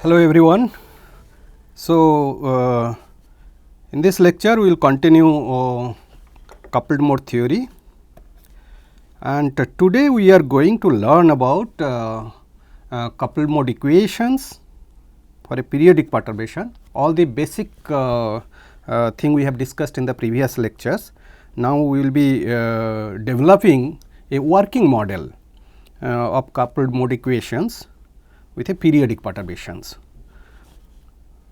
Hello everyone. So, in this lecture we will continue coupled mode theory, and today we are going to learn about coupled mode equations for a periodic perturbation. All the basic thing we have discussed in the previous lectures. Now we will be developing a working model of coupled mode equations with a periodic perturbations,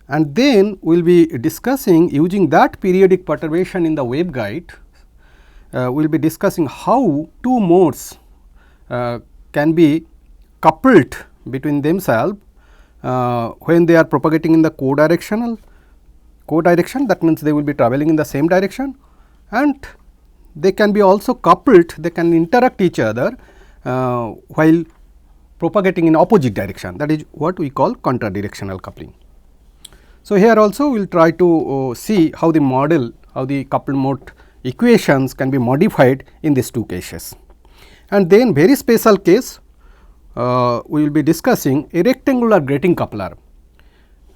and then we will be discussing using that periodic perturbation in the waveguide. We will be discussing how two modes can be coupled between themselves when they are propagating in the co-direction, that means they will be travelling in the same direction, and they can be also coupled, they can interact each other while propagating in opposite direction, that is what we call contra-directional coupling. So, here also we will try to see how the model, how the coupled mode equations can be modified in these two cases. And then very special case we will be discussing a rectangular grating coupler,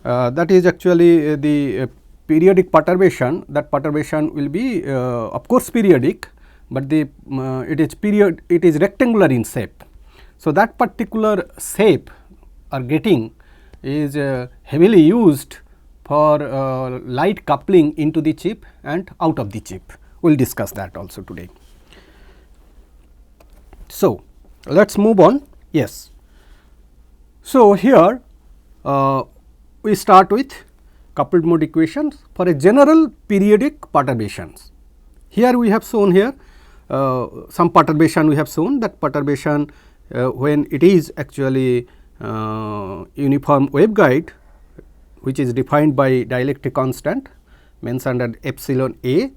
that is actually the periodic perturbation. That perturbation will be of course periodic, but the it is rectangular in shape. So, that particular shape or grating is heavily used for light coupling into the chip and out of the chip. We will discuss that also today. So, let us move on. Yes. So, here we start with coupled mode equations for a general periodic perturbations. Here we have shown here some perturbation we have shown, that perturbation when it is actually uniform waveguide, which is defined by dielectric constant mentioned at epsilon a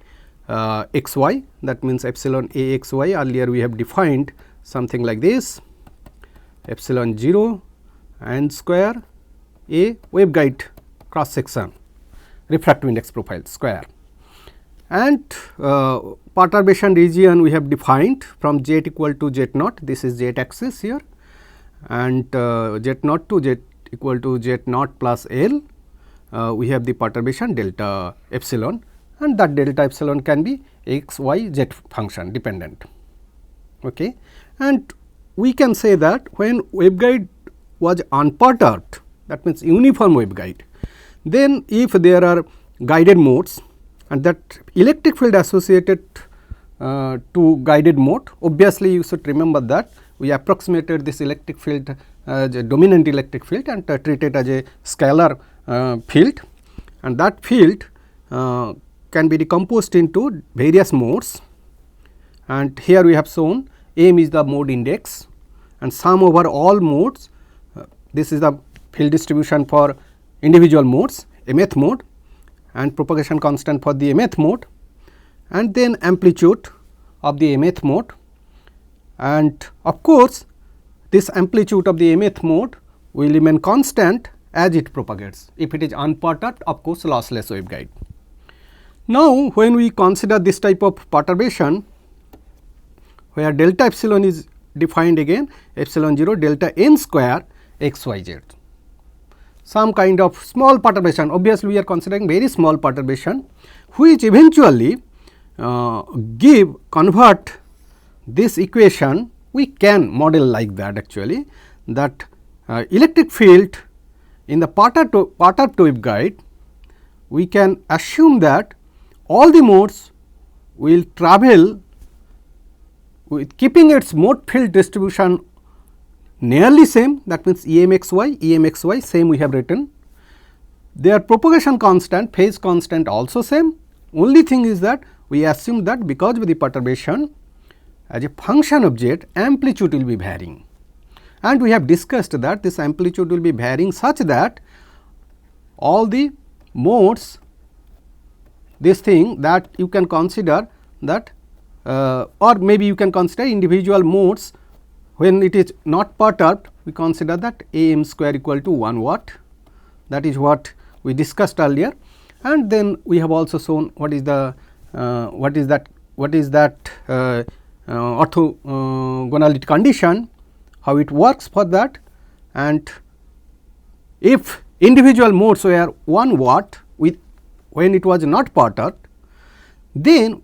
x y, that means epsilon a x y. Earlier we have defined something like this, epsilon 0 and square a waveguide cross section refractive index profile square, and perturbation region we have defined from z equal to z naught, this is z axis here, and z naught to z equal to z naught plus L. We have the perturbation delta epsilon, and that delta epsilon can be x, y, z function dependent. Okay. And we can say that when waveguide was unperturbed, that means uniform waveguide, then if there are guided modes and that electric field associated to guided mode, obviously you should remember that we approximated this electric field as a dominant electric field and treated as a scalar field, and that field can be decomposed into various modes, and here we have shown m is the mode index and sum over all modes. This is the field distribution for individual modes, mth mode, and propagation constant for the mth mode, and then amplitude of the mth mode, and of course this amplitude of the mth mode will remain constant as it propagates. If it is unperturbed, of course lossless waveguide. Now, when we consider this type of perturbation where delta epsilon is defined again epsilon 0 delta n square x y z, some kind of small perturbation, obviously we are considering very small perturbation, which eventually convert this equation. We can model like that actually, that electric field in the perturbed waveguide, we can assume that all the modes will travel with keeping its mode field distribution nearly same, that means EMXY same we have written. Their propagation constant, phase constant also same, only thing is that we assume that because of the perturbation as a function of z, amplitude will be varying, and we have discussed that this amplitude will be varying such that all the modes, this thing that you can consider that or maybe you can consider individual modes. When it is not perturbed, we consider that AM square equal to 1 watt, that is what we discussed earlier, and then we have also shown what is the orthogonality condition, how it works for that, and if individual modes were 1 watt with when it was not perturbed, then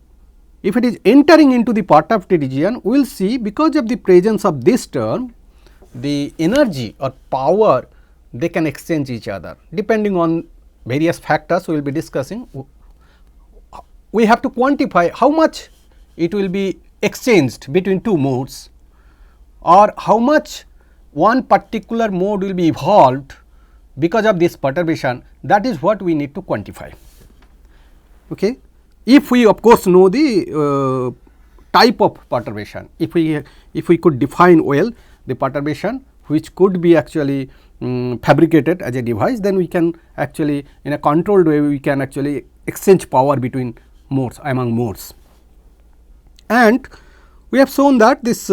if it is entering into the perturbed region, we will see because of the presence of this term, the energy or power they can exchange each other depending on various factors we will be discussing. We have to quantify how much it will be exchanged between two modes or how much one particular mode will be evolved because of this perturbation. That is what we need to quantify. Okay. If we of course know the type of perturbation, if we could define well the perturbation which could be actually fabricated as a device, then we can actually in a controlled way we can actually exchange power between modes among modes. And we have shown that this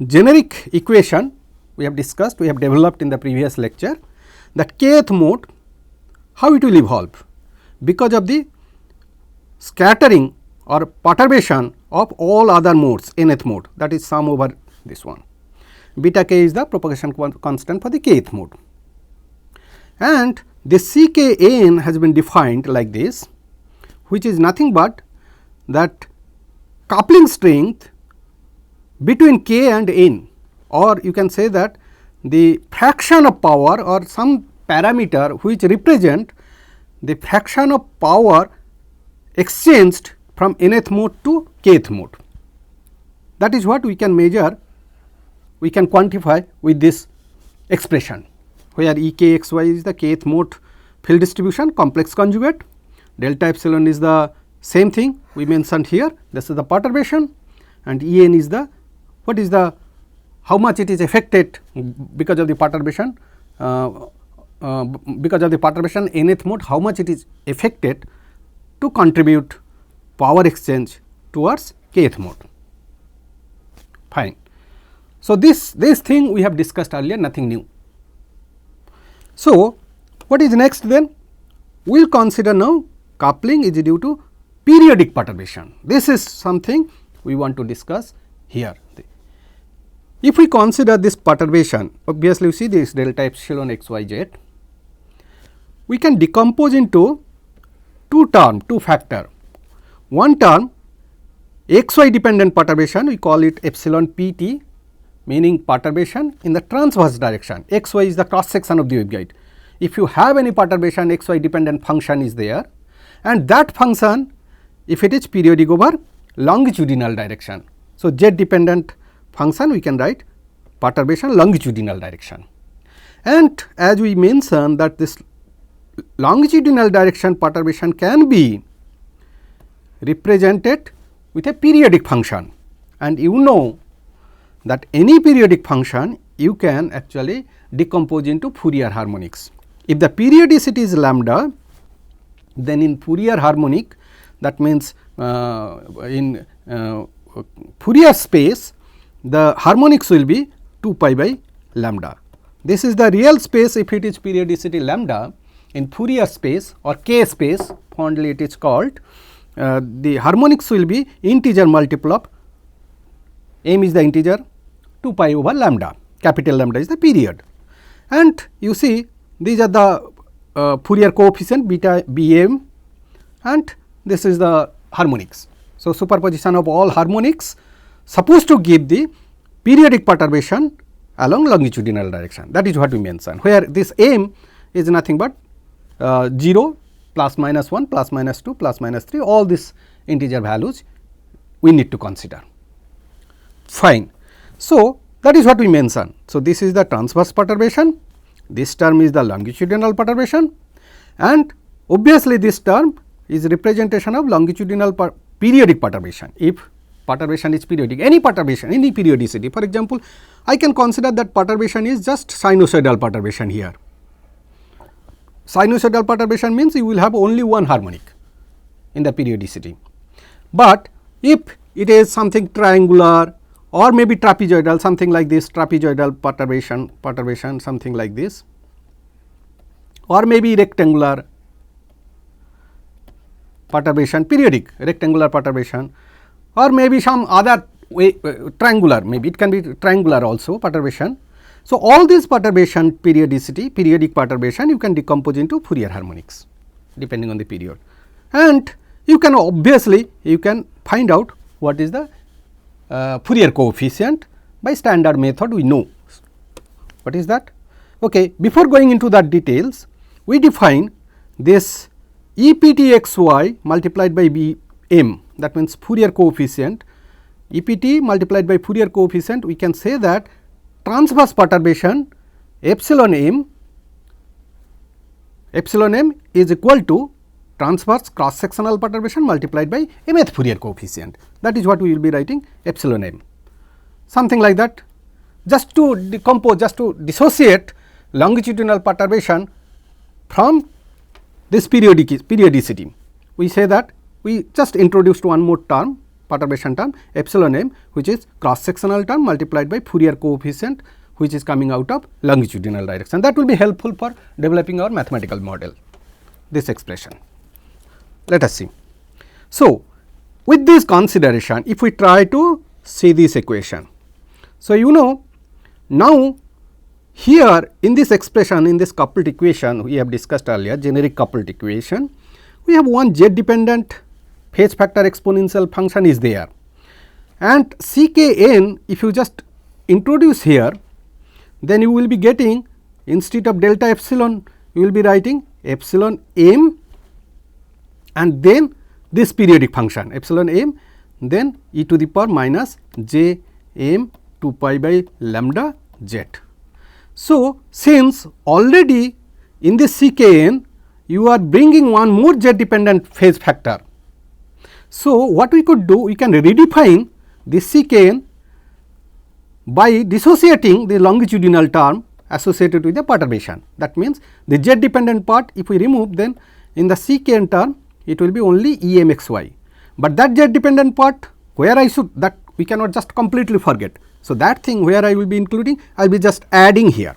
generic equation we have discussed, we have developed in the previous lecture, that kth mode how it will evolve because of the scattering or perturbation of all other modes nth mode, that is sum over this one. Beta k is the propagation constant for the kth mode, and this Ckn has been defined like this, which is nothing but that coupling strength between k and n, or you can say that the fraction of power or some parameter which represent the fraction of power exchanged from nth mode to kth mode. That is what we can measure, we can quantify with this expression, where E k x y is the kth mode field distribution complex conjugate, delta epsilon is the same thing we mentioned here, this is the perturbation, and E n is the what is the how much it is affected because of the perturbation nth mode, how much it is affected to contribute power exchange towards kth mode. Fine. So, this thing we have discussed earlier, nothing new. So, what is next then? We will consider now coupling is due to periodic perturbation. This is something we want to discuss here. If we consider this perturbation, obviously you see this delta epsilon x y z, we can decompose into two factor. One term x y dependent perturbation, we call it epsilon p t, meaning perturbation in the transverse direction. X y is the cross section of the waveguide. If you have any perturbation, x y dependent function is there, and that function if it is periodic over longitudinal direction. So, z dependent function we can write perturbation longitudinal direction, and as we mentioned that this longitudinal direction perturbation can be represented with a periodic function, and you know that any periodic function you can actually decompose into Fourier harmonics. If the periodicity is lambda, then in Fourier harmonic, that means in Fourier space the harmonics will be 2 pi by lambda. This is the real space if it is periodicity lambda. In Fourier space or k space, fondly it is called, the harmonics will be integer multiple of m is the integer, 2 pi over lambda, capital lambda is the period, and you see these are the Fourier coefficient beta bm, and this is the harmonics. So, superposition of all harmonics supposed to give the periodic perturbation along longitudinal direction, that is what we mentioned, where this m is nothing but 0, plus minus 1, plus minus 2, plus minus 3, all these integer values we need to consider. Fine. So, that is what we mentioned. So, this is the transverse perturbation, this term is the longitudinal perturbation, and obviously this term is representation of longitudinal periodic perturbation. If perturbation is periodic, any perturbation, any periodicity, for example, I can consider that perturbation is just sinusoidal perturbation here. Sinusoidal perturbation means you will have only one harmonic in the periodicity, but if it is something triangular or maybe trapezoidal, something like this, trapezoidal perturbation something like this, or maybe rectangular perturbation, periodic rectangular perturbation, or maybe some other way triangular, maybe it can be triangular also perturbation, So, all these perturbation periodic perturbation you can decompose into Fourier harmonics depending on the period, and you can obviously you can find out what is the Fourier coefficient by standard method. We know what is that. Okay. Before going into that details, we define this EPTXY multiplied by BM, that means Fourier coefficient. EPT multiplied by Fourier coefficient, we can say that transverse perturbation epsilon m is equal to transverse cross sectional perturbation multiplied by mth Fourier coefficient. That is what we will be writing, epsilon m, something like that. Just to decompose, just to dissociate longitudinal perturbation from this periodicity, we say that we just introduced one more term, perturbation term epsilon m, which is cross sectional term multiplied by Fourier coefficient, which is coming out of longitudinal direction. That will be helpful for developing our mathematical model, this expression. Let us see. So, with this consideration, if we try to see this equation, so you know now here in this expression, in this coupled equation we have discussed earlier, generic coupled equation, we have one z dependent phase factor exponential function is there, and Ckn if you just introduce here, then you will be getting, instead of delta epsilon you will be writing epsilon m and then this periodic function epsilon m, then e to the power minus j m 2 pi by lambda z. So, since already in this Ckn you are bringing one more z dependent phase factor, so what we could do, we can redefine this Ckn by dissociating the longitudinal term associated with the perturbation. That means, the z dependent part if we remove, then in the Ckn term it will be only Emxy, but that z dependent part where I should, that we cannot just completely forget. So, that thing where I will be including, I will be just adding here.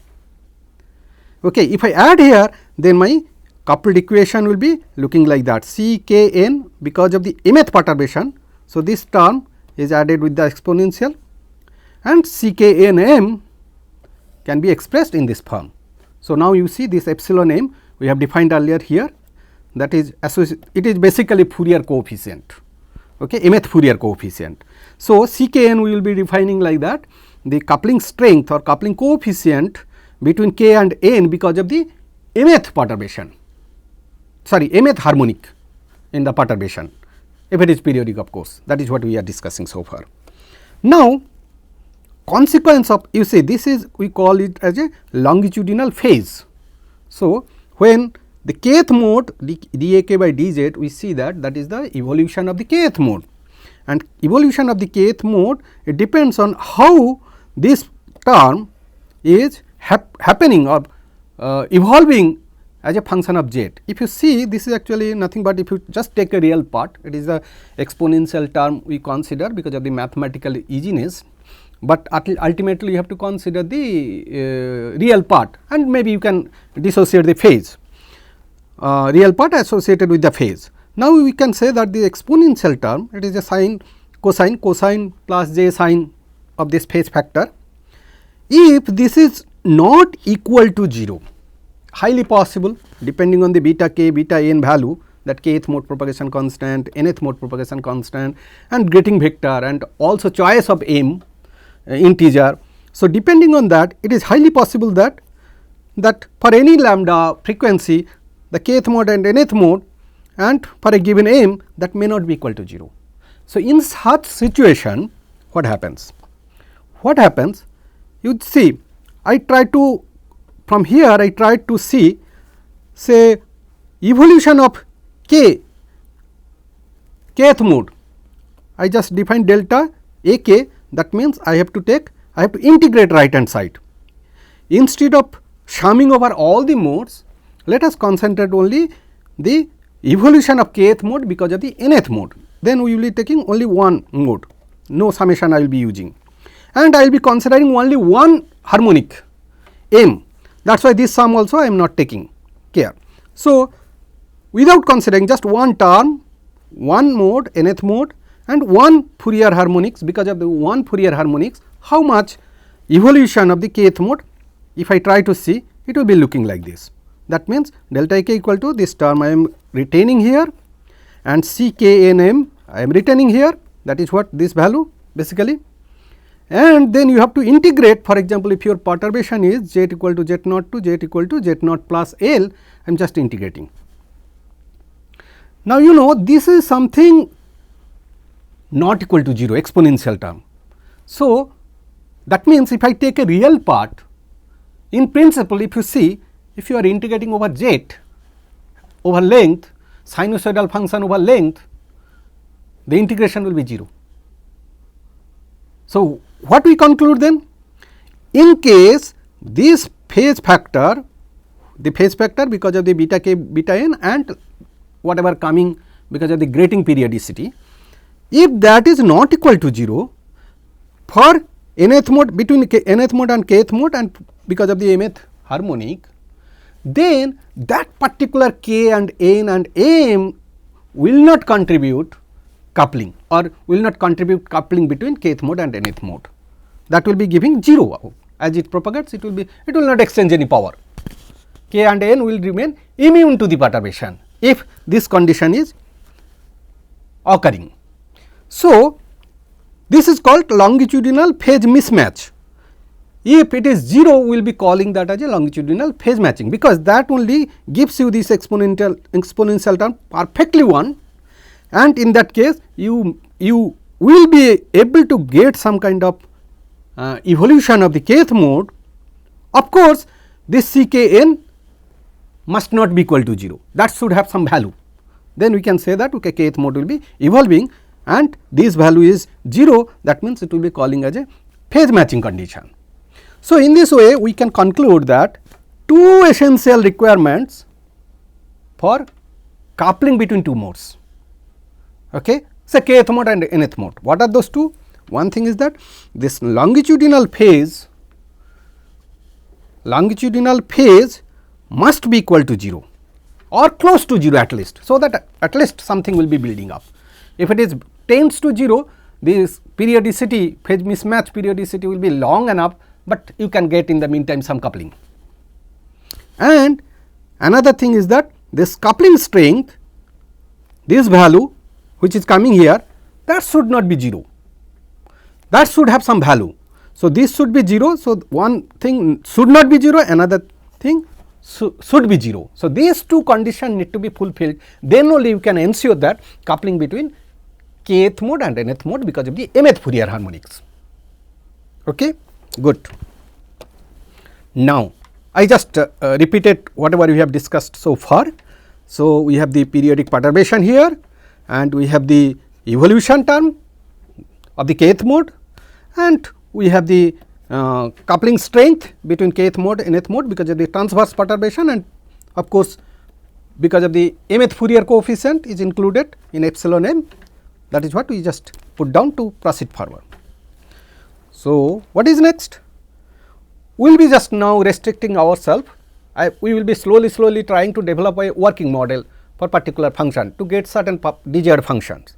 Okay. If I add here, then my coupled equation will be looking like that, Ckn because of the mth perturbation. So, this term is added with the exponential, and Cknm can be expressed in this form. So, now you see this epsilon m we have defined earlier here, that is it is basically Fourier coefficient, okay, mth Fourier coefficient. So, Ckn we will be defining like that, the coupling strength or coupling coefficient between k and n because of the mth perturbation, sorry, mth harmonic in the perturbation, if it is periodic of course, that is what we are discussing so far. Now, consequence of, you see, this is, we call it as a longitudinal phase. So, when the kth mode dak by dz, we see that that is the evolution of the kth mode, and evolution of the kth mode, it depends on how this term is happening or evolving as a function of z. If you see, this is actually nothing but, if you just take a real part, it is the exponential term we consider because of the mathematical easiness, but ultimately you have to consider the real part, and maybe you can dissociate the phase, real part associated with the phase. Now, we can say that the exponential term, it is a sine cosine plus j sine of this phase factor. If this is not equal to 0, highly possible depending on the beta k, beta n value, that kth mode propagation constant, nth mode propagation constant, and grating vector, and also choice of m integer. So, depending on that, it is highly possible that for any lambda frequency, the kth mode and nth mode, and for a given m, that may not be equal to 0. So, in such situation, what happens? What happens? You see, I try to, from here I try to see, say, evolution of kth mode. I just define delta ak, that means I have to integrate right hand side. Instead of summing over all the modes, let us concentrate only the evolution of kth mode because of the nth mode. Then we will be taking only one mode, no summation I will be using, and I will be considering only one harmonic m. That is why this sum also I am not taking care. So, without considering just one term, one mode, nth mode, and one Fourier harmonics, because of the one Fourier harmonics, how much evolution of the kth mode if I try to see, it will be looking like this. That means delta A k equal to this term I am retaining here, and C k n m I am retaining here, that is what this value basically. And then you have to integrate, for example, if your perturbation is z equal to z naught to z equal to z naught plus L, I am just integrating. Now, you know this is something not equal to 0, exponential term. So, that means if I take a real part, in principle if you see, if you are integrating over z over length, sinusoidal function over length, the integration will be 0. So, what we conclude then? In case this phase factor, the phase factor because of the beta k beta n and whatever coming because of the grating periodicity, if that is not equal to 0 for nth mode, between nth mode and kth mode and because of the mth harmonic, then that particular k and n and m will not contribute coupling or will not contribute coupling between kth mode and nth mode. That will be giving 0. As it propagates, it will not exchange any power. K and n will remain immune to the perturbation if this condition is occurring. So, this is called longitudinal phase mismatch. If it is 0, we will be calling that as a longitudinal phase matching, because that only gives you this exponential term perfectly 1, and in that case you will be able to get some kind of evolution of the kth mode. Of course, this C k n must not be equal to 0, that should have some value. Then we can say that okay, kth mode will be evolving and this value is 0, that means it will be calling as a phase matching condition. So, in this way we can conclude that two essential requirements for coupling between two modes, okay, say kth mode and nth mode. What are those two? One thing is that this longitudinal phase must be equal to 0 or close to 0 at least. So, that at least something will be building up. If it is tends to 0, this periodicity, phase mismatch periodicity will be long enough, but you can get in the meantime some coupling. And another thing is that this coupling strength, this value which is coming here, that should not be 0, that should have some value. So, this should be 0. So, one thing should not be 0, another thing should be 0. So, these two conditions need to be fulfilled, then only you can ensure that coupling between kth mode and nth mode because of the mth Fourier harmonics. Okay, good. Now, I just repeated whatever we have discussed so far. So, we have the periodic perturbation here and we have the evolution term of the kth mode and we have the coupling strength between kth mode and nth mode because of the transverse perturbation, and of course, because of the mth Fourier coefficient is included in epsilon m. That is what we just put down to proceed forward. So, what is next? We will be just now restricting ourselves. We will be slowly trying to develop a working model for particular function to get certain desired functions.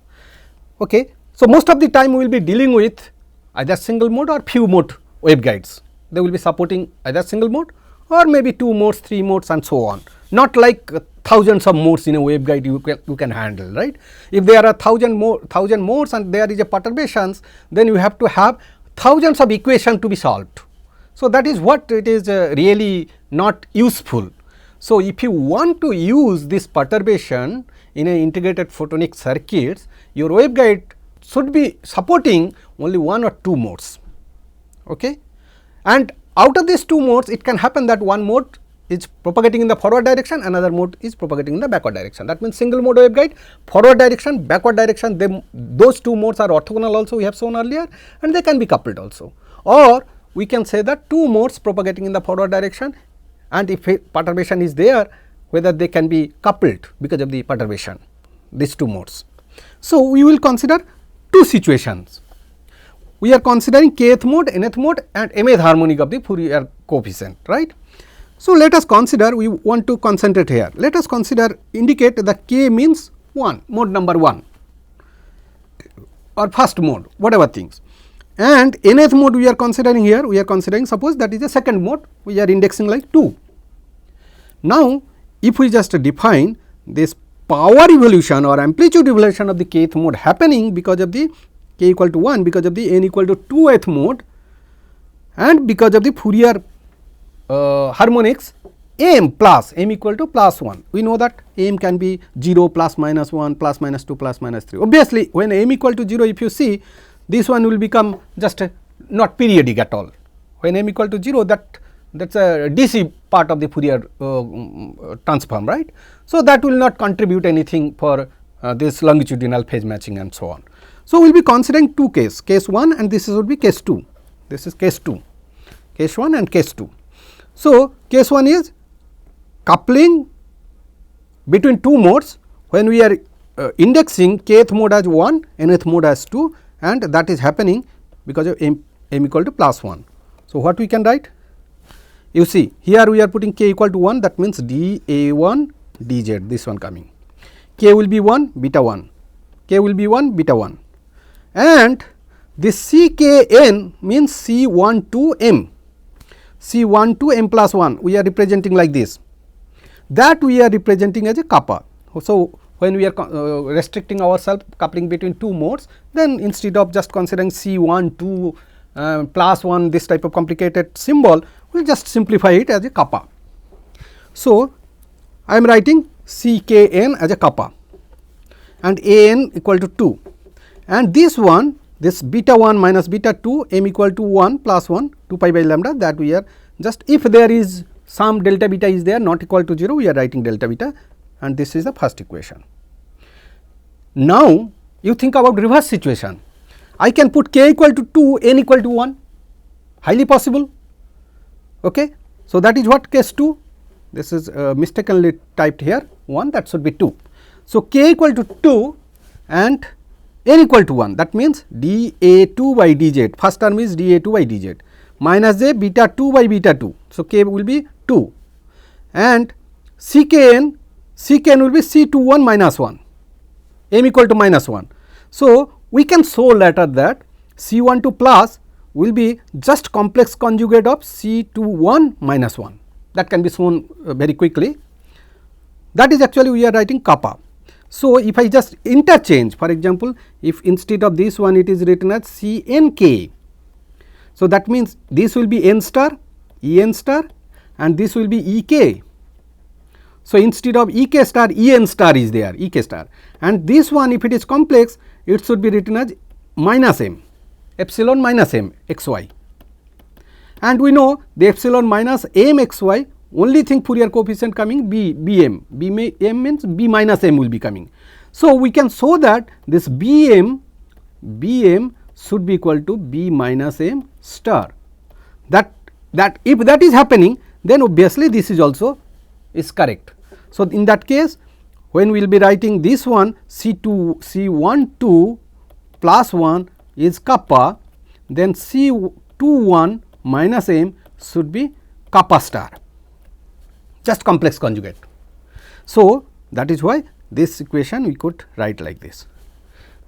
Okay. So, most of the time we will be dealing with either single mode or few mode waveguides. They will be supporting either single mode or maybe 2 modes, 3 modes and so on. Not like thousands of modes in a waveguide you can handle, right. If there are 1000 modes and there is a perturbations, then you have to have thousands of equations to be solved. So, that is what it is really not useful. So, if you want to use this perturbation in a integrated photonic circuits, your waveguide should be supporting only 1 or 2 modes, okay. And out of these 2 modes, it can happen that one mode is propagating in the forward direction, another mode is propagating in the backward direction. That means, single mode waveguide, forward direction, backward direction, those 2 modes are orthogonal also, we have shown earlier, and they can be coupled also. Or we can say that 2 modes propagating in the forward direction, and if perturbation is there, whether they can be coupled because of the perturbation, these 2 modes. So, we will consider 2 situations. We are considering kth mode, nth mode and mth harmonic of the Fourier coefficient, right. So, let us consider, we want to concentrate here. Let us consider, indicate that k means 1, mode number 1 or first mode, whatever things, and nth mode we are considering here, we are considering, suppose that is a second mode, we are indexing like 2. Now, if we just define this power evolution or amplitude evolution of the kth mode happening because of the k equal to 1, because of the n equal to 2th mode, and because of the Fourier harmonics m plus m equal to plus 1. We know that m can be 0, plus minus 1, plus minus 2, plus minus 3. Obviously, when m equal to 0, if you see, this one will become just not periodic at all. When m equal to 0, that is a DC part of the Fourier transform, right. So, that will not contribute anything for this longitudinal phase matching and so on. So, we will be considering two cases, case 1 and this would be case 2. This is case 2, case 1 and case 2. So, case 1 is coupling between two modes when we are indexing kth mode as 1, nth mode as 2, and that is happening because of m equal to plus 1. So, what we can write? You see, here we are putting k equal to 1, that means dA1 dz, this one coming. K will be 1, beta 1, k will be 1, beta 1, and this ckn means C1 to m, C1 to m plus 1, we are representing like this, that we are representing as a kappa. So, when we are restricting ourselves coupling between two modes, then instead of just considering C1 to plus 1, this type of complicated symbol, we will just simplify it as a kappa. So, I am writing ckn as a kappa and an equal to 2, and this one, this beta 1 minus beta 2, m equal to 1 plus 1, 2 pi by lambda, that we are just, if there is some delta beta is there not equal to 0, we are writing delta beta, and this is the first equation. Now, you think about reverse situation. I can put k equal to 2, n equal to 1, highly possible. Okay. So, that is what case 2, this is mistakenly typed here 1, that should be 2. So, k equal to 2 and n equal to 1, that means dA2 by dz, first term is dA2 by dz minus j beta 2 by beta 2. So, k will be 2 and ckn will be C21 minus 1, m equal to minus 1. So, we can show later that C12 plus will be just complex conjugate of C21 minus 1, that can be shown very quickly. That is actually we are writing kappa. So, if I just interchange, for example, if instead of this one it is written as Cnk, so that means this will be n star, En star, and this will be Ek. So, instead of Ek star, En star is there, Ek star, and this one if it is complex, it should be written as minus m, epsilon minus m xy, and we know the epsilon minus m xy, only thing Fourier coefficient coming bm means b minus m will be coming. So, we can show that this bm should be equal to b minus m star, that if that is happening, then obviously this is also is correct. So, in that case, when we will be writing this one C12 plus 1 is kappa, then C21 minus m should be kappa star, just complex conjugate. So, that is why this equation we could write like this.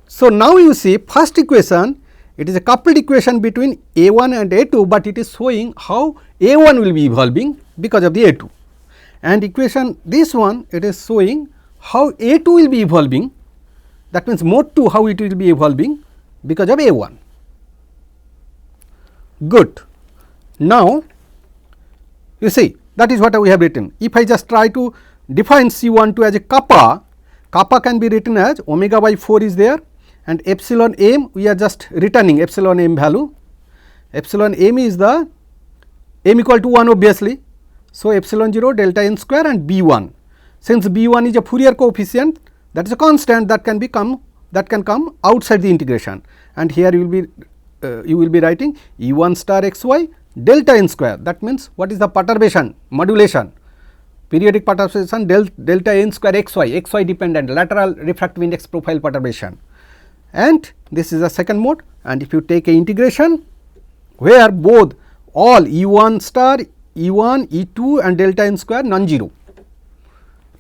So, now you see first equation, it is a coupled equation between A1 and A2, but it is showing how A1 will be evolving because of the A2, and equation this one, it is showing how A2 will be evolving, that means mode 2 how it will be evolving because of A1. Good. Now, you see that is what we have written. If I just try to define C12 as a kappa, kappa can be written as omega by 4 is there, and epsilon m we are just returning epsilon m value. Epsilon m is the m equal to 1 obviously. So, epsilon 0 delta n square and b1. Since b1 is a Fourier coefficient, that is a constant that can come outside the integration, and here you will be writing E1 star xy delta n square, that means what is the perturbation modulation, periodic perturbation delta n square xy dependent lateral refractive index profile perturbation, and this is the second mode. And if you take a integration where both all E1 star, E1, E2 and delta n square non-zero,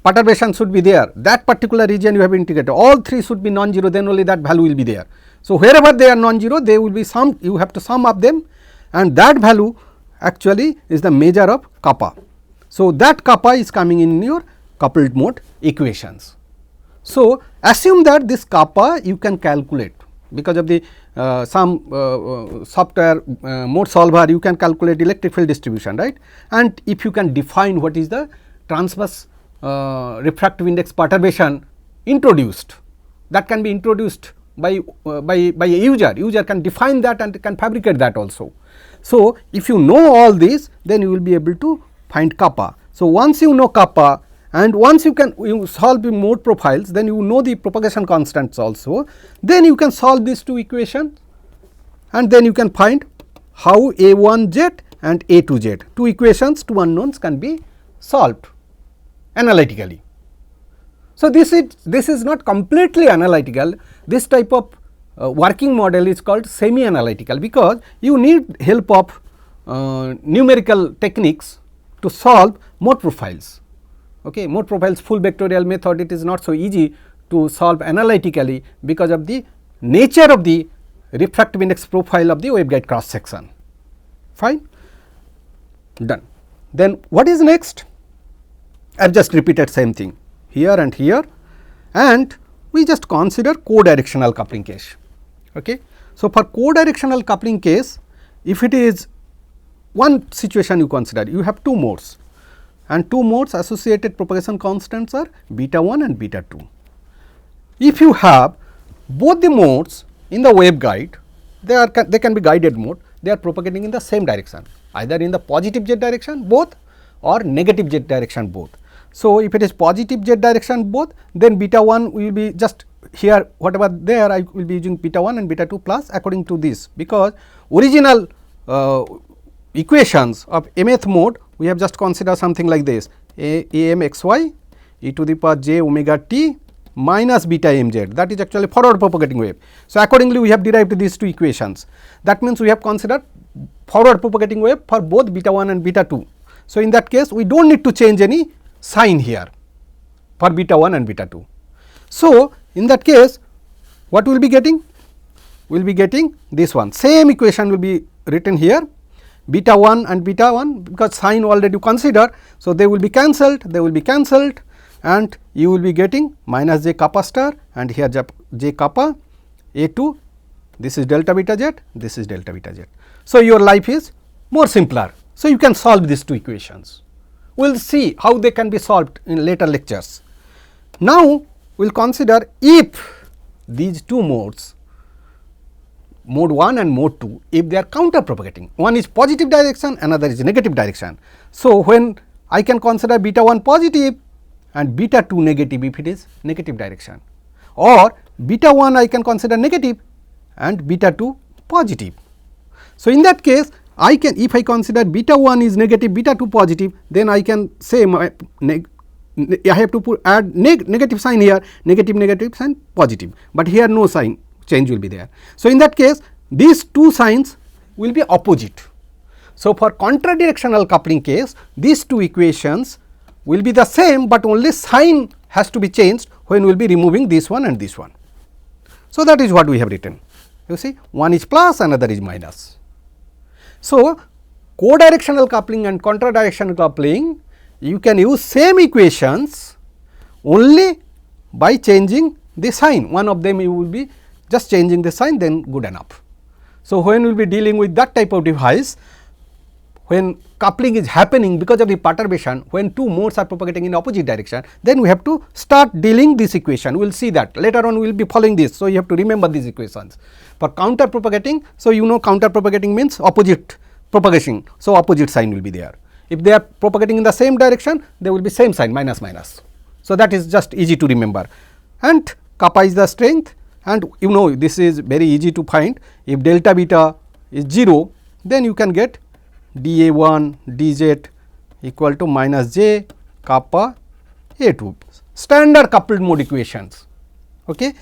perturbation should be there, that particular region you have integrated, all three should be non-zero, then only that value will be there. So, wherever they are non-zero, they will be summed, you have to sum up them, and that value actually is the measure of kappa. So, that kappa is coming in your coupled mode equations. So, assume that this kappa you can calculate because of the some software mode solver, you can calculate electric field distribution, right, and if you can define what is the transverse refractive index perturbation introduced, that can be introduced by a user can define that and can fabricate that also. So, if you know all this, then you will be able to find kappa. So, once you know kappa and once you solve the mode profiles, then you know the propagation constants also, then you can solve these two equations and then you can find how A1z and A2z, two equations, two unknowns can be solved analytically. So, this is not completely analytical. This type of working model is called semi analytical, because you need help of numerical techniques to solve mode profiles. Okay, mode profiles full vectorial method, it is not so easy to solve analytically because of the nature of the refractive index profile of the waveguide cross section. Fine, done. Then what is next? I have just repeated same thing here and here, and we just consider co-directional coupling case. Okay. So, for co-directional coupling case, if it is one situation you consider, you have two modes, and two modes associated propagation constants are beta 1 and beta 2. If you have both the modes in the waveguide, they can be guided mode, they are propagating in the same direction, either in the positive z direction both or negative z direction both. So, if it is positive z direction both, then beta 1 will be just here whatever there, I will be using beta 1 and beta 2 plus according to this, because original equations of mth mode we have just considered something like this: am xy e to the power j omega t minus beta mz, that is actually forward propagating wave. So, accordingly we have derived these two equations. That means we have considered forward propagating wave for both beta 1 and beta 2. So, in that case we do not need to change any sign here for beta 1 and beta 2. So, in that case what we will be getting? We will be getting this one, same equation will be written here, beta 1 and beta 1, because sign already consider. So, they will be cancelled, and you will be getting minus j kappa star and here j kappa A2, this is delta beta z, this is delta beta z. So, your life is more simpler. So, you can solve these two equations. We will see how they can be solved in later lectures. Now, we will consider if these two modes, mode 1 and mode 2, if they are counter propagating, one is positive direction, another is negative direction. So, when I can consider beta 1 positive and beta 2 negative if it is negative direction, or beta 1 I can consider negative and beta 2 positive. So, in that case I can, if I consider beta 1 is negative, beta 2 positive, then I can say I have to add negative sign here, negative sign positive, but here no sign change will be there. So, in that case these two signs will be opposite. So, for contradirectional coupling case, these two equations will be the same, but only sign has to be changed when we will be removing this one and this one. So, that is what we have written. You see, one is plus, another is minus. So, co-directional coupling and contradirectional coupling, you can use same equations only by changing the sign. One of them you will be just changing the sign, then good enough. So, when we will be dealing with that type of device, when coupling is happening because of the perturbation, when two modes are propagating in opposite direction, then we have to start dealing this equation. We will see that later on, we will be following this. So, you have to remember these equations. For counter propagating, so you know counter propagating means opposite propagation. So, opposite sign will be there. If they are propagating in the same direction, there will be same sign, minus minus. So, that is just easy to remember, and kappa is the strength, and you know this is very easy to find. If delta beta is 0, then you can get dA1 dz equal to minus j kappa A2, standard coupled mode equations. Okay.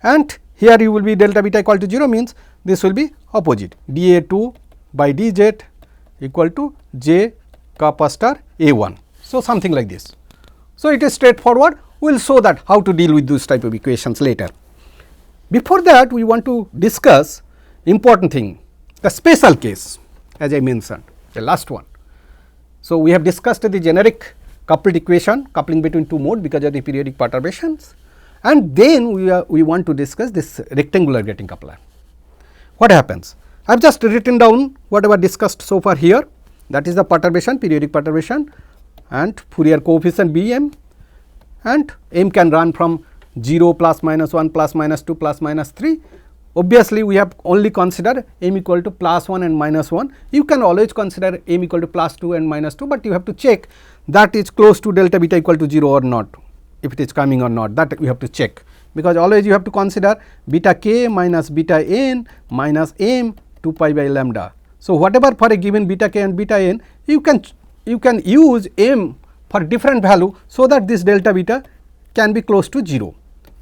And here you will be delta beta equal to 0 means this will be opposite, dA2 by dz equal to j kappa star A1. So, something like this. So, it is straightforward. We will show that how to deal with those type of equations later. Before that, we want to discuss important thing, the special case, as I mentioned, the last one. So, we have discussed the generic coupled equation, coupling between two modes because of the periodic perturbations, and then we want to discuss this rectangular grating coupler. What happens? I have just written down whatever discussed so far here, that is the perturbation, periodic perturbation, and Fourier coefficient Bm, and m can run from 0, plus minus 1, plus minus 2, plus minus 3. Obviously, we have only considered m equal to plus 1 and minus 1. You can always consider m equal to plus 2 and minus 2, but you have to check that is close to delta beta equal to 0 or not, if it is coming or not, that you have to check, because always you have to consider beta k minus beta n minus m 2 pi by lambda. So, whatever for a given beta k and beta n, you can use m for different value, so that this delta beta can be close to 0.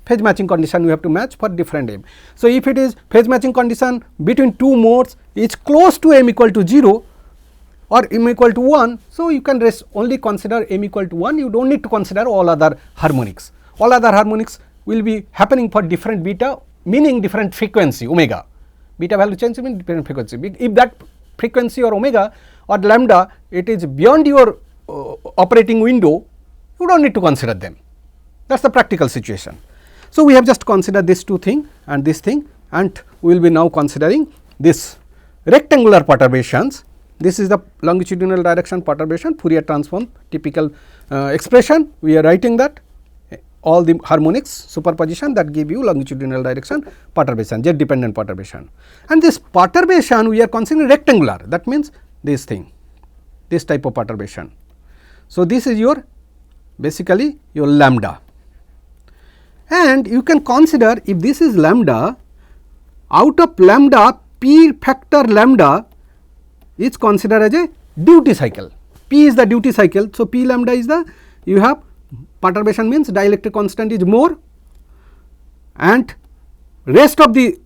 Phase matching condition we have to match for different m. So, if it is phase matching condition between two modes is close to m equal to 0 or m equal to 1, so you can only consider m equal to 1, you do not need to consider all other harmonics. All other harmonics will be happening for different beta, meaning different frequency omega. Beta value change means different frequency. If that frequency or omega or lambda, it is beyond your operating window, you do not need to consider them. That is the practical situation. So, we have just considered this two thing and this thing, and we will be now considering this rectangular perturbations. This is the longitudinal direction perturbation, Fourier transform typical expression. We are writing that all the harmonics superposition that give you longitudinal direction perturbation, Z dependent perturbation. And this perturbation we are considering rectangular, that means this thing, this type of perturbation. So, this is your basically your lambda, and you can consider if this is lambda, out of lambda p factor lambda is considered as a duty cycle. P is the duty cycle. So, p lambda is the, you have perturbation means dielectric constant is more, and rest of the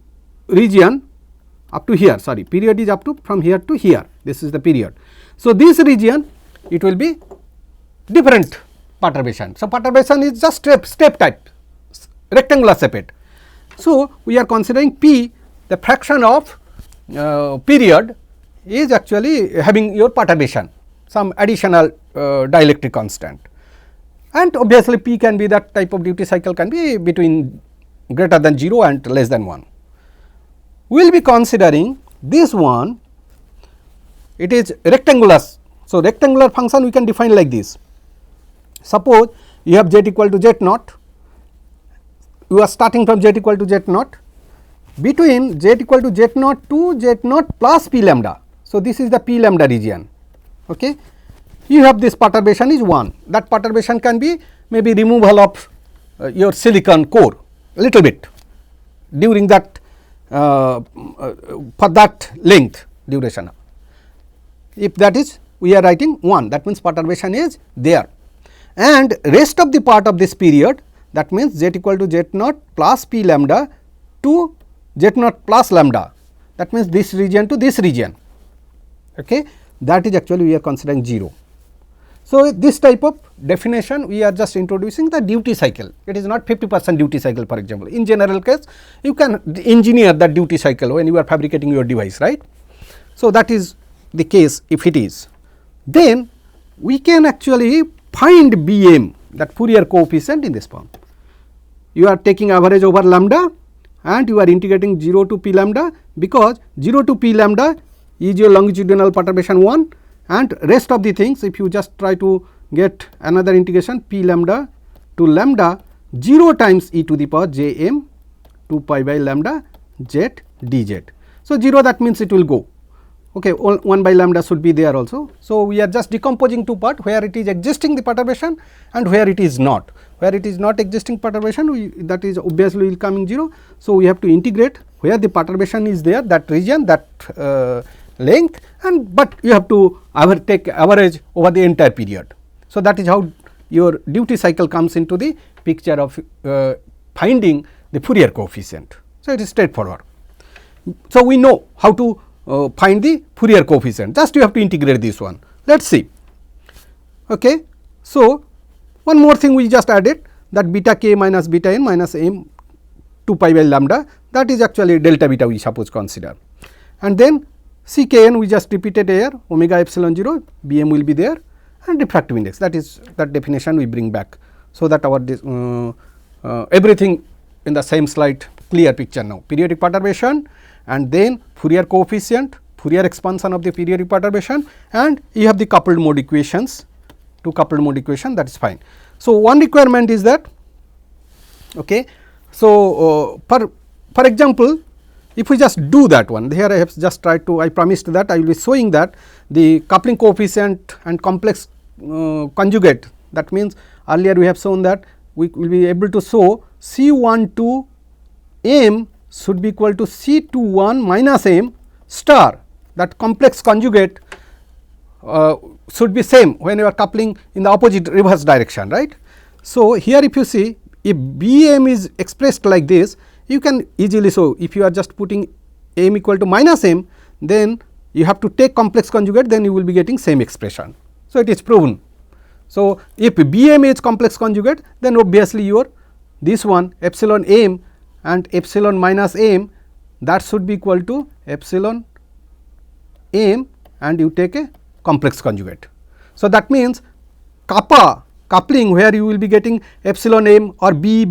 region up to here, sorry, period is up to from here to here, this is the period. So, this region it will be different perturbation. So, perturbation is just step type, rectangular shape. So, we are considering p, the fraction of period is actually having your perturbation, some additional dielectric constant, and obviously p can be that type of duty cycle can be between greater than 0 and less than 1. We will be considering this one, it is rectangular. So, rectangular function we can define like this. Suppose you have z equal to z naught, you are starting from z equal to z naught, between z equal to z naught to z naught plus p lambda. So, this is the p lambda region. Okay. You have this perturbation is 1, that perturbation can be maybe removal of your silicon core little bit during that for that length duration. If that is we are writing 1, that means perturbation is there, and rest of the part of this period, that means z equal to z naught plus p lambda to z naught plus lambda, that means this region to this region, okay, that is actually we are considering 0. So, this type of definition we are just introducing the duty cycle, it is not 50% duty cycle, for example. In general case you can engineer that duty cycle when you are fabricating your device, right. So, that is the case if it is. Then we can actually find Bm, that Fourier coefficient in this form. You are taking average over lambda and you are integrating 0 to p lambda, because 0 to p lambda is your longitudinal perturbation 1, and rest of the things if you just try to get another integration p lambda to lambda 0 times e to the power j m 2 pi by lambda z dz. So, 0 that means it will go, okay, 1 by lambda should be there also. So, we are just decomposing two part, where it is existing the perturbation and where it is not. Where it is not existing perturbation, that is obviously will come in 0. So, we have to integrate where the perturbation is there, that region, that length, and but you have to take average over the entire period. So, that is how your duty cycle comes into the picture of finding the Fourier coefficient. So, it is straightforward. So, we know how to find the Fourier coefficient, just you have to integrate this one. Let us see. Okay. So, one more thing we just added, that beta k minus beta n minus m 2 pi by lambda, that is actually delta beta we suppose consider. And then Ckn we just repeated here, omega epsilon 0, Bm will be there, and refractive index, that is that definition we bring back. So that our everything in the same slide, clear picture now. Periodic perturbation, and then Fourier coefficient, Fourier expansion of the periodic perturbation, and you have the coupled mode equations, 2 coupled mode equation, that is fine. So one requirement is that, okay, so for example, if we just do that one, here I have just tried to, I promised that I will be showing that the coupling coefficient and complex conjugate, that means earlier we have shown that we will be able to show C12 m should be equal to C21 minus m star, that complex conjugate should be same when you are coupling in the opposite reverse direction, right. So here if you see, if Bm is expressed like this, you can easily show, if you are just putting m equal to minus m, then you have to take complex conjugate, then you will be getting same expression. So it is proven. So if Bm is complex conjugate, then obviously your this one epsilon m and epsilon minus m, that should be equal to epsilon m, and you take a complex conjugate. So that means kappa coupling, where you will be getting epsilon m or b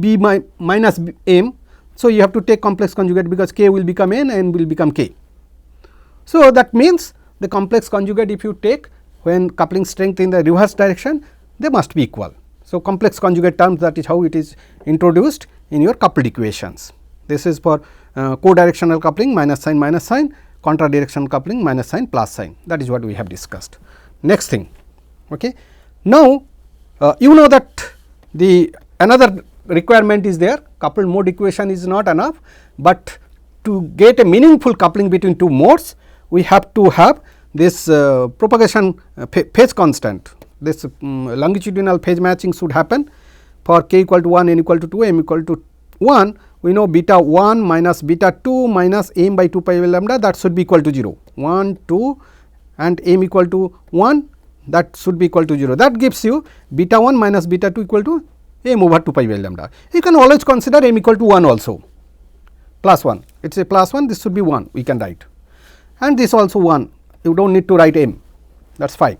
minus m. So you have to take complex conjugate, because k will become n will become k. So that means the complex conjugate, if you take when coupling strength in the reverse direction, they must be equal. So complex conjugate terms, that is how it is introduced in your coupled equations. This is for co-directional coupling, minus sign, contra directional coupling, minus sign plus sign, that is what we have discussed. Next thing, okay. Now you know that the another requirement is there, coupled mode equation is not enough, but to get a meaningful coupling between two modes, we have to have this propagation phase constant, this longitudinal phase matching should happen for k equal to 1, n equal to 2, m equal to 1. We know beta 1 minus beta 2 minus m by 2 pi by lambda, that should be equal to 0, 1, 2 and m equal to 1, that should be equal to 0. That gives you beta 1 minus beta 2 equal to m over 2 pi by lambda. You can always consider m equal to 1 also, plus 1, it is a plus 1, this should be 1 we can write, and this also 1, you do not need to write m, that is fine.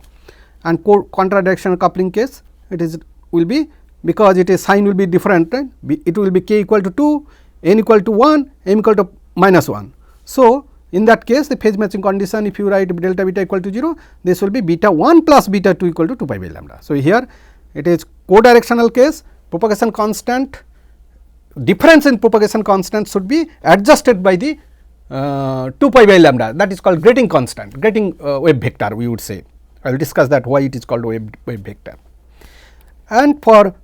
And contra directional coupling case, it is will be, because it is sign will be different, right? It will be k equal to 2, n equal to 1, m equal to minus 1. So in that case, the phase matching condition, if you write delta beta equal to 0, this will be beta 1 plus beta 2 equal to 2 pi by lambda. So here it is co-directional case, propagation constant, difference in propagation constant should be adjusted by the 2 pi by lambda, that is called grating constant, grating wave vector we would say. I will discuss that why it is called wave vector. And for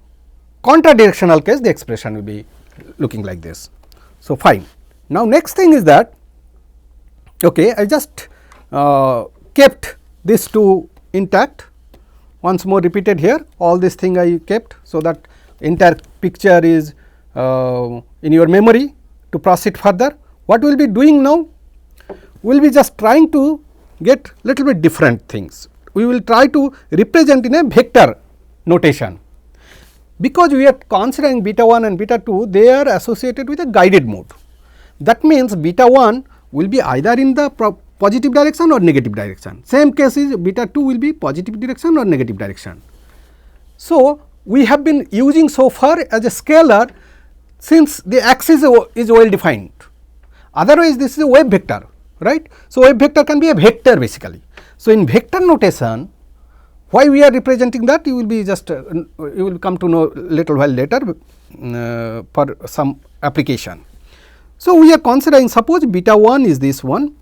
contra directional case, the expression will be looking like this. So fine. Now next thing is that, okay, I just kept these two intact, once more repeated here, all this thing I kept, so that entire picture is in your memory to proceed further. What we will be doing now? We will be just trying to get little bit different things. We will try to represent in a vector notation, because we are considering beta 1 and beta 2, they are associated with a guided mode. That means beta 1 will be either in the positive direction or negative direction. Same case is beta 2 will be positive direction or negative direction. So we have been using so far as a scalar, since the axis is well defined. Otherwise this is a wave vector, right. So wave vector can be a vector basically. So in vector notation, why we are representing that, you will be just you will come to know little while later for some application. So we are considering, suppose beta 1 is this one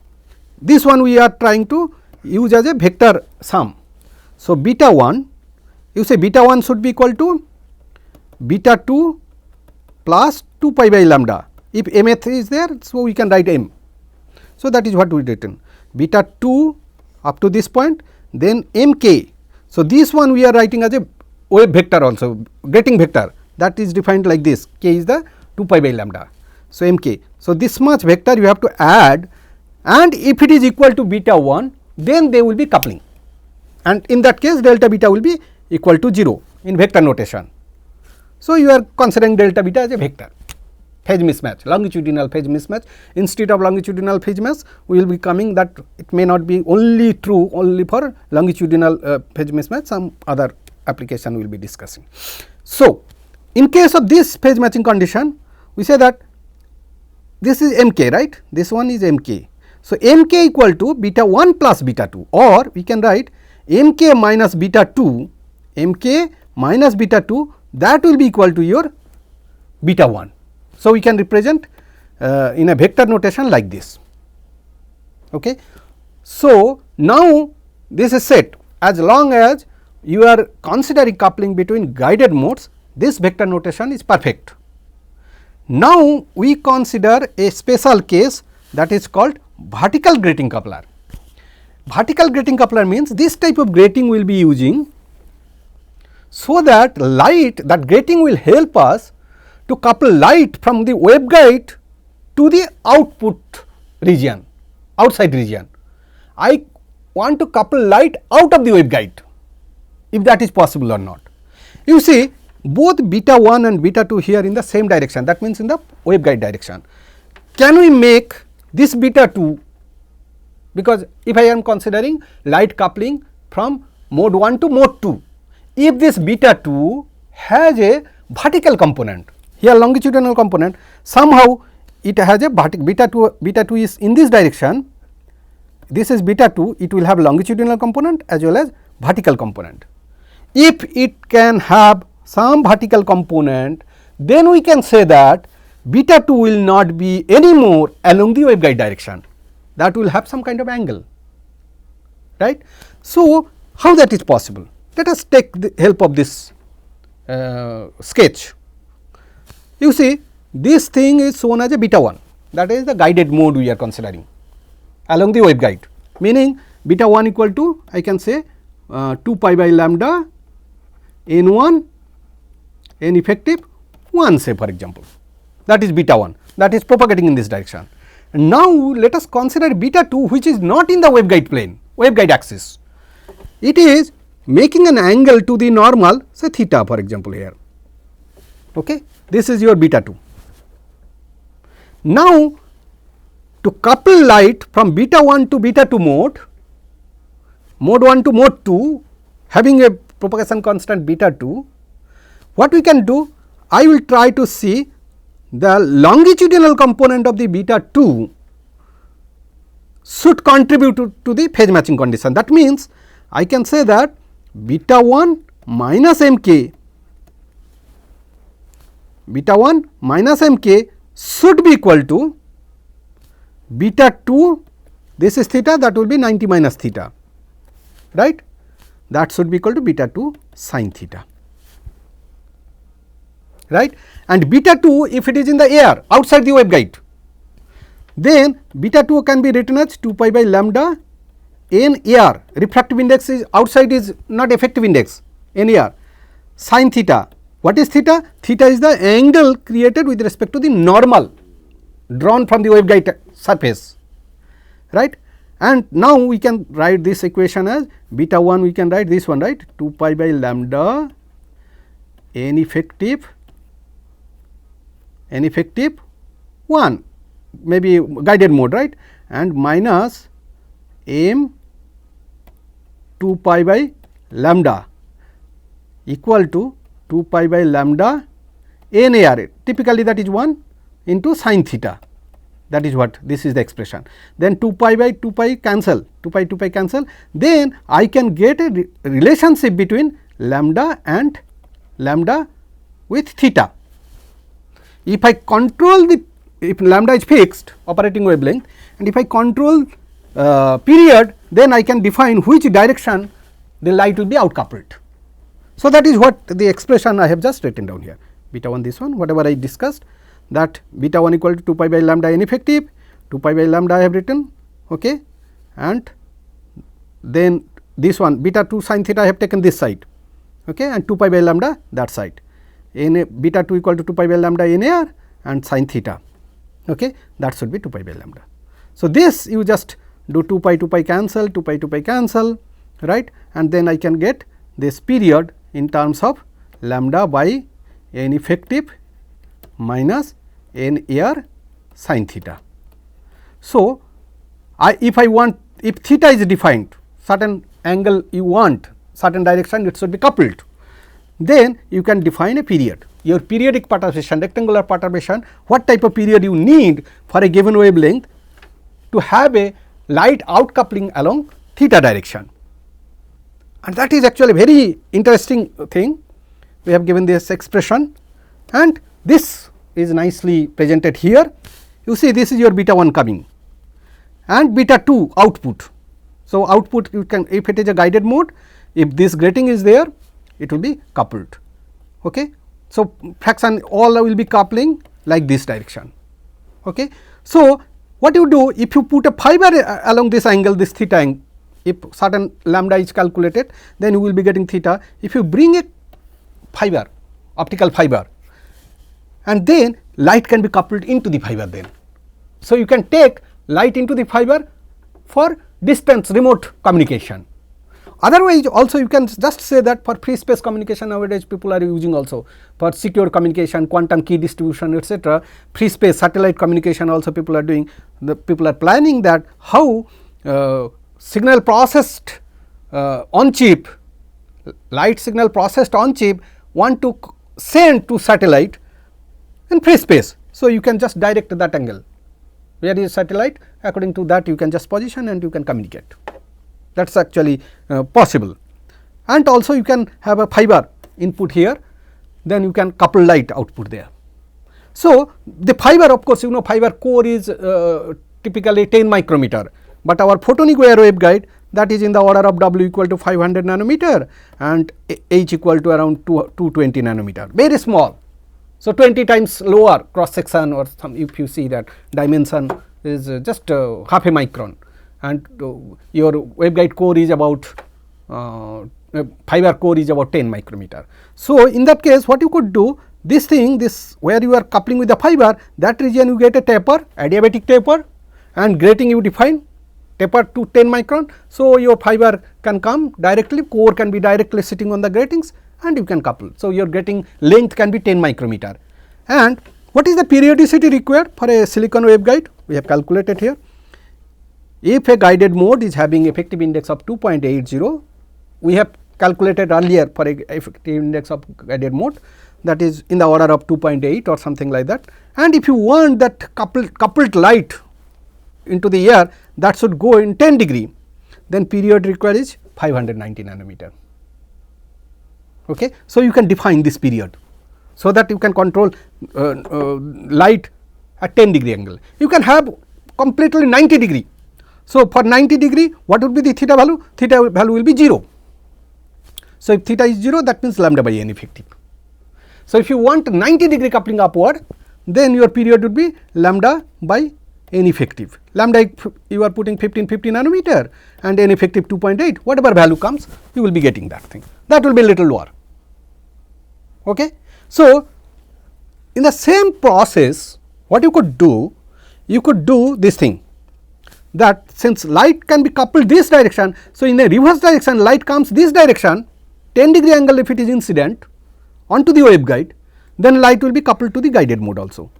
we are trying to use as a vector sum. So beta 1, you say beta 1 should be equal to beta 2 plus 2 pi by lambda. If mth is there, so we can write m. So that is what we written, beta 2 up to this point, then mk. So this one we are writing as a wave vector also, grating vector, that is defined like this, k is the 2 pi by lambda. So mk. So this much vector you have to add, and if it is equal to beta 1, then they will be coupling, and in that case delta beta will be equal to 0 in vector notation. So you are considering delta beta as a vector. phase mismatch, longitudinal phase mismatch. Instead of longitudinal phase mismatch, we will be coming that it may not be only true only for longitudinal phase mismatch, some other application we will be discussing. So, in case of this phase matching condition, we say that this is mk, right, this one is mk. So, mk equal to beta 1 plus beta 2, or we can write mk minus beta 2, mk minus beta 2, that will be equal to your beta 1. So, we can represent in a vector notation like this. Okay. So, now this is set, as long as you are considering coupling between guided modes, this vector notation is perfect. Now, we consider a special case, that is called vertical grating coupler. Vertical grating coupler means this type of grating we will be using, so that light, that grating will help us to couple light from the waveguide to the output region, outside region. I want to couple light out of the waveguide, if that is possible or not. You see, both beta 1 and beta 2 here in the same direction, that means in the waveguide direction. Can we make this beta 2, because if I am considering light coupling from mode 1 to mode 2, if this beta 2 has a vertical component, here longitudinal component, somehow it has a beta 2 is in this direction, this is beta 2, it will have longitudinal component as well as vertical component. If it can have some vertical component, then we can say that beta 2 will not be anymore along the waveguide direction, that will have some kind of angle, right. So, how that is possible? Let us take the help of this sketch. You see, this thing is shown as a beta 1, that is the guided mode we are considering along the waveguide, meaning beta 1 equal to, I can say 2 pi by lambda n 1 n effective 1, say for example, that is beta 1, that is propagating in this direction. And now, let us consider beta 2, which is not in the waveguide plane, waveguide axis. It is making an angle to the normal, say theta for example here. Okay. This is your beta 2. Now, to couple light from beta 1 to beta 2 mode, mode 1 to mode 2, having a propagation constant beta 2, what we can do, I will try to see the longitudinal component of the beta 2 should contribute to the phase matching condition. That means, I can say that beta 1 minus mk, beta 1 minus mk should be equal to beta 2, this is theta, that will be 90 minus theta, right, that should be equal to beta 2 sin theta, right. And beta 2, if it is in the air outside the waveguide, then beta 2 can be written as 2 pi by lambda n air, refractive index is outside, is not effective index, n air, sin theta. What is theta? Theta is the angle created with respect to the normal drawn from the waveguide surface, right. And now, we can write this equation as beta 1, we can write this one, right, 2 pi by lambda n effective 1, maybe guided mode, right, and minus m 2 pi by lambda equal to 2 pi by lambda n AR, typically that is 1 into sin theta, that is what, this is the expression. Then 2 pi by 2 pi cancel, 2 pi cancel, then I can get a relationship between lambda and lambda with theta. If I control the, if lambda is fixed operating wavelength, and if I control period, then I can define which direction the light will be outcoupled. So, that is what the expression I have just written down here, beta 1 this one, whatever I discussed, that beta 1 equal to 2 pi by lambda n effective, 2 pi by lambda I have written, okay, and then this one beta 2 sin theta I have taken this side, okay, and 2 pi by lambda that side, n beta 2 equal to 2 pi by lambda n AR and sin theta, okay, that should be 2 pi by lambda. So, this you just do 2 pi cancel, 2 pi cancel, right, and then I can get this period in terms of lambda by n effective minus n air sin theta. So, if theta is defined, certain angle you want, certain direction, it should be coupled, then you can define a period. Your periodic perturbation, rectangular perturbation, what type of period you need for a given wavelength to have a light outcoupling along theta direction. And that is actually very interesting thing. We have given this expression, and this is nicely presented here. You see, this is your beta 1 coming and beta 2 output. So, output you can, if it is a guided mode, if this grating is there, it will be coupled. Okay. So, fraction all will be coupling like this direction. Okay. So, what you do, if you put a fiber along this angle, this theta angle, if certain lambda is calculated, then you will be getting theta. If you bring a fiber, optical fiber, and then light can be coupled into the fiber then. So, you can take light into the fiber for distance remote communication. Otherwise, also you can just say that for free space communication nowadays people are using also for secure communication, quantum key distribution, etc. Free space satellite communication also people are doing. The people are planning that how signal processed on chip, light signal processed on chip want to send to satellite in free space. So, you can just direct that angle. Where is satellite? According to that you can just position and you can communicate. That is actually possible. And also you can have a fiber input here, then you can couple light output there. So, the fiber, of course, you know, fiber core is typically 10 micrometer, but our photonic wire waveguide, that is in the order of W equal to 500 nanometer and H equal to around 220 nanometer, very small. So, 20 times lower cross section, or some, if you see that dimension is just half a micron, and your waveguide core is about fiber core is about 10 micrometer. So, in that case what you could do, this thing, this where you are coupling with the fiber, that region you get a taper, adiabatic taper, and grating you define taper to 10 micron. So, your fiber can come directly, core can be directly sitting on the gratings, and you can couple. So, your grating length can be 10 micrometer. And what is the periodicity required for a silicon waveguide? We have calculated here. If a guided mode is having effective index of 2.80, we have calculated earlier for a effective index of guided mode, that is in the order of 2.8 or something like that. And if you want that coupled light into the air, that should go in 10 degree, then period required is 590 nanometer. Okay. So, you can define this period, so that you can control light at 10 degree angle. You can have completely 90 degree. So, for 90 degree, what would be the theta value? Theta value will be 0. So, if theta is 0, that means lambda by n effective. So, if you want 90 degree coupling upward, then your period would be lambda by n effective. Lambda you are putting 1550 nanometer and n effective 2.8, whatever value comes, you will be getting that thing. That will be a little lower. Okay. So, in the same process, what you could do this thing, that since light can be coupled this direction, so in the reverse direction light comes this direction, 10 degree angle if it is incident onto the waveguide, then light will be coupled to the guided mode also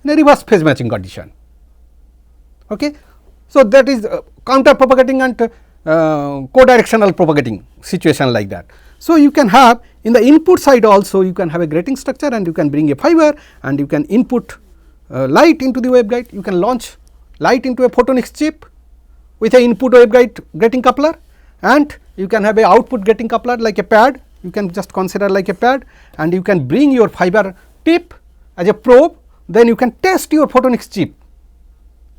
in a reverse phase matching condition. Okay. So, that is counter propagating and co-directional propagating situation like that. So, you can have in the input side also, you can have a grating structure and you can bring a fiber and you can input light into the waveguide. You can launch light into a photonics chip with a input waveguide grating coupler, and you can have a output grating coupler like a pad. You can just consider like a pad, and you can bring your fiber tip as a probe, then you can test your photonics chip.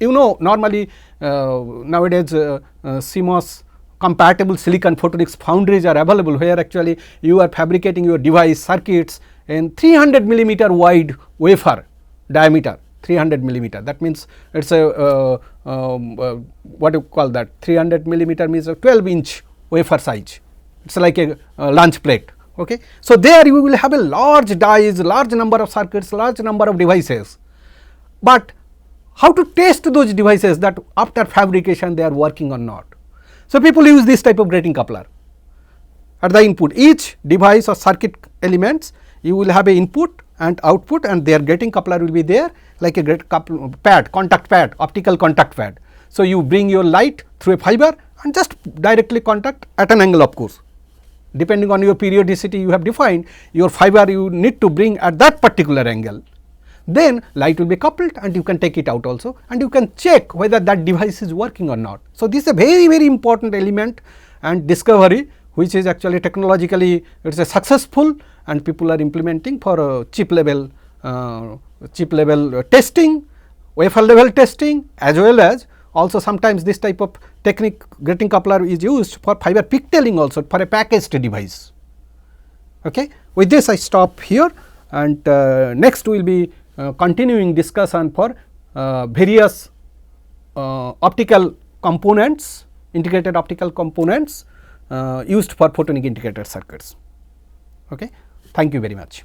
You know, normally nowadays CMOS compatible silicon photonics foundries are available, where actually you are fabricating your device circuits in 300 millimeter wide wafer diameter, 300 millimeter. That means it is a what do you call that, 300 millimeter means a 12-inch wafer size. It is like a lunch plate. Okay. So, there you will have a large dies, large number of circuits, large number of devices, but how to test those devices, that after fabrication they are working or not. So, people use this type of grating coupler at the input. Each device or circuit elements, you will have a input and output, and their grating coupler will be there like a contact pad, optical contact pad. So, you bring your light through a fiber and just directly contact at an angle, of course. Depending on your periodicity you have defined, your fiber you need to bring at that particular angle. Then light will be coupled and you can take it out also, and you can check whether that device is working or not. So, this is a very important element and discovery, which is actually technologically it is a successful, and people are implementing for chip level testing, wafer level testing, as well as also sometimes this type of technique, grating coupler, is used for fiber pigtailing also for a packaged device. Okay. With this I stop here, and next we will be continuing discussion for various optical components, integrated optical components used for photonic integrated circuits. Okay. Thank you very much.